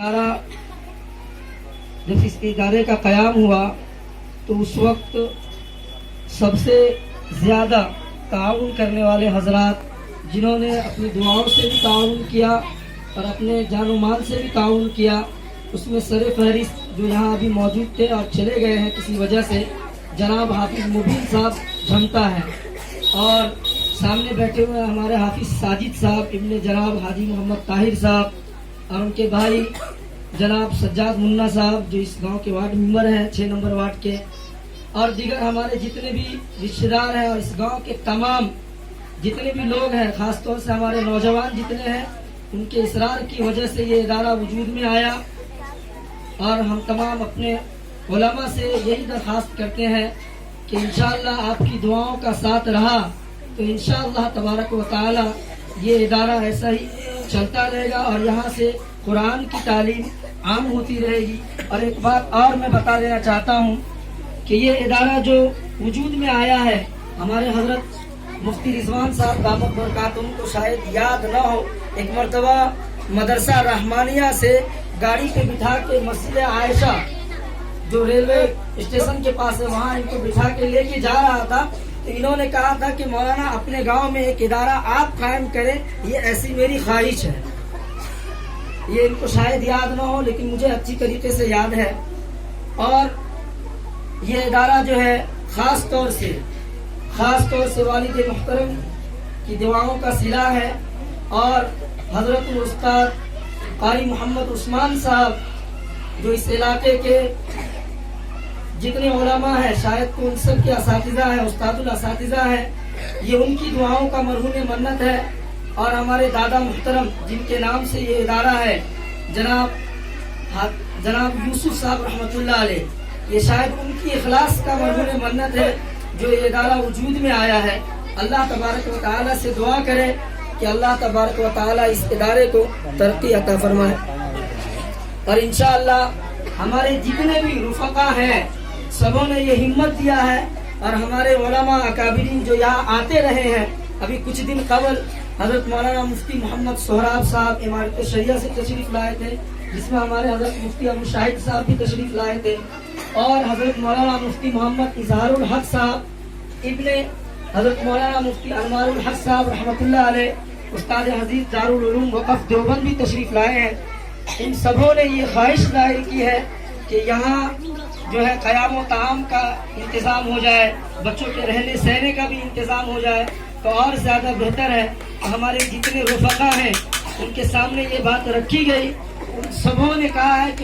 जब इस इदारे का क़याम हुआ तो उस वक्त सबसे ज़्यादा ताउन करने वाले हजरात जिन्होंने अपनी दुआओं से भी ताउन किया और अपने जानो माल से भी ताउन किया, उसमें सर फहरिस्त जो यहाँ अभी मौजूद थे और चले गए हैं किसी वजह से, जनाब हाफिज़ मुबीन साहब झमटा है, और सामने बैठे हुए हमारे हाफिज़ साजिद साहब इब्ने जनाब हाजी मोहम्मद ताहिर साहब, और उनके भाई जनाब सज्जाद मुन्ना साहब जो इस गांव के वार्ड मेंबर हैं 6 नंबर वार्ड के, और दीगर हमारे जितने भी रिश्तेदार हैं और इस गांव के तमाम जितने भी लोग हैं, ख़ास तौर से हमारे नौजवान जितने हैं, उनके इसरार की वजह से ये इदारा वजूद में आया। और हम तमाम अपने उलमा से यही दरख्वास्त करते हैं कि इंशाअल्लाह आपकी दुआओं का साथ रहा तो इंशाअल्लाह तबारक व तआला ये इदारा ऐसा ही चलता रहेगा और यहाँ से कुरान की तालीम आम होती रहेगी। और एक बात और मैं बता देना चाहता हूँ कि ये इदारा जो वजूद में आया है, हमारे हजरत मुफ्ती रिजवान साहब दामत बरकातुहू को शायद याद न हो, एक मरतबा मदरसा रहमानिया से गाड़ी पे बिठा के मस्जिद आयशा जो रेलवे स्टेशन के पास है वहाँ इनको बिठा के लेके जा रहा था, तो इन्होंने कहा था कि मौलाना अपने गांव में एक इदारा आप कायम करें, ये ऐसी मेरी ख्वाहिश है। ये इनको शायद याद ना हो लेकिन मुझे अच्छी तरीके से याद है। और ये इदारा जो है खास तौर से वालिद मुहतरम की दुआओं का सिला है, और हजरत उस्ताद कारी मोहम्मद उस्मान साहब जो इस इलाके के जितने उलमा है शायद तो उन सब के असातिज़ा है, उस्तादुल असातिज़ा है, ये उनकी दुआओं का मरहून मन्नत है। और हमारे दादा मुहतरम जिनके नाम से ये इदारा है जनाब यूसुफ साहब रहमतुल्लाह अलैह, ये शायद उनकी इखलास का मरहून मन्नत है जो ये इदारा वजूद में आया है। अल्लाह तबारक व तआला से दुआ करें कि अल्लाह तबारक व तआला इस इदारे को तरक्की अता फरमाए। और इंशाअल्लाह हमारे जितने भी रुफ़क़ा हैं सबों ने ये हिम्मत दिया है, और हमारे उलमा अकाबिरीन जो यहाँ आते रहे हैं, अभी कुछ दिन कबल हजरत मौलाना मुफ्ती मोहम्मद सोहराब साहब इमारत शरिया से तशरीफ लाए थे, जिसमें हमारे हजरत मुफ्ती अबू शाहिद साहब भी तशरीफ लाए थे, और हजरत मौलाना मुफ्ती मोहम्मद इजहारुल हक साहब इब्ने हजरत मौलाना मुफ्ती अनवारुल हक साहब रहमतुल्लाह अलैह उस्ताद अजीज दारुल उलूम वक़फ़ देवबंद भी तशरीफ लाए हैं। इन सबों ने ये ख्वाहिश जाहिर की है कि यहाँ जो है क़याम व ताम का इंतज़ाम हो जाए, बच्चों के रहने सहने का भी इंतज़ाम हो जाए तो और ज़्यादा बेहतर है। हमारे जितने रुफ़क़ा हैं उनके सामने ये बात रखी गई, उन सबों ने कहा